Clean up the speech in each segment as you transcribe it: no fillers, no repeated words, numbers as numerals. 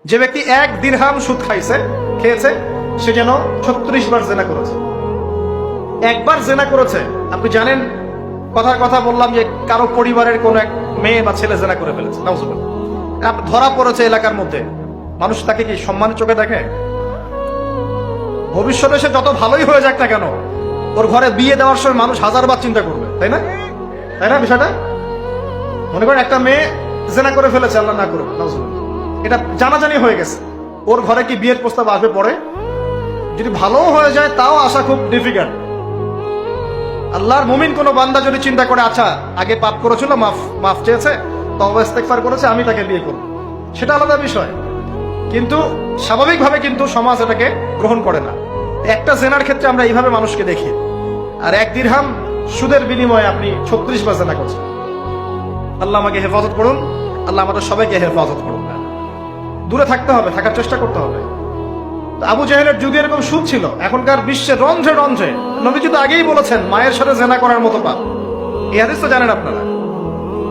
যে ব্যক্তি 1 দিরহাম সুদ খেয়েছে সে যেন 36 বার জেনা করেছে। একবার জেনা করেছে, আপনি জানেন কথার কথা বললাম যে কারো পরিবারের কোন এক মেয়ে বা ছেলে জেনা করে ফেলেছে, নাউজুবিল্লাহ, ধরা পড়েছে এলাকার মধ্যে, মানুষ তাকে কি সম্মানের চোখে দেখে? ভবিষ্যতে সে যত ভালোই হয়ে যাক না কেন, ওর ঘরে বিয়ে দেওয়ার সময় মানুষ 1000 বার চিন্তা করবে, তাই না? তাই না বিষয়টা? মনে করেন একটা মেয়ে জেনা করে ফেলেছে, আল্লাহ না করুক, নাউজুবিল্লাহ, এটা জানাজানি হয়ে গেছে, ওর ঘরে কি বিয়ের প্রস্তাব আসবে পরে? যদি ভালো হয়ে যায় তাও আসা খুব ডিফিকাল্ট। আল্লাহর মুমিন কোন বান্দা যদি চিন্তা করে আচ্ছা আগে পাপ করেছিল, মাফ চেয়েছে, তওবা ইস্তেগফার করেছে, আমি তাকে বিয়ে করব, সেটা আলাদা বিষয়। কিন্তু স্বাভাবিকভাবে কিন্তু সমাজ এটাকে গ্রহণ করে না। একটা জেনার ক্ষেত্রে আমরা এইভাবে মানুষকে দেখি, আর 1 দিরহাম সুদের বিনিময়ে আপনি 36 বার জেনা করছেন। আল্লাহ আমাকে হেফাজত করুন, আল্লাহ আমাদের সবাইকে হেফাজত করুন। দূরে থাকতে হবে, থাকার চেষ্টা করতে হবে। আবু জাহেলের যুগে এরকম সুদ ছিল, এখনকার বিশ্বে রন্ধ্রে রন্ধ্রে। নবীজি তো আগেই বলেছেন মায়ের সাথে জেনা করার মতো পাপ। এই হাদিস তো জানেন আপনারা।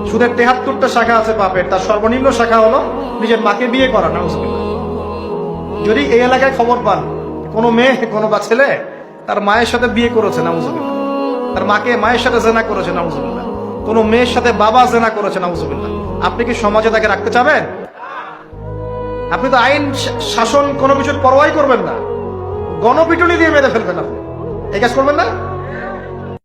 সুদের 73টা শাখা আছে পাপের, তার সর্বনিম্ন শাখা হলো নিজের মাকে বিয়ে করা, নাউজুবিল্লাহ। যদি এই এলাকায় খবর পান কোনো মেয়ে কোনো বা ছেলে তার মায়ের সাথে বিয়ে করেছে, নাউজুবিল্লাহ, তার মায়ের সাথে জেনা করেছে, নাউজুবিল্লাহ, কোনো মেয়ের সাথে বাবা জেনা করেছে, নাউজুবিল্লাহ, আপনি কি সমাজে তাকে রাখতে চাবেন? আপনি তো আইন শাসন কোনো কিছুর পরোয়াই করবেন না, গণপিটুনি দিয়ে মেরে ফেলবেন, আপনি এই কাজ করবেন না?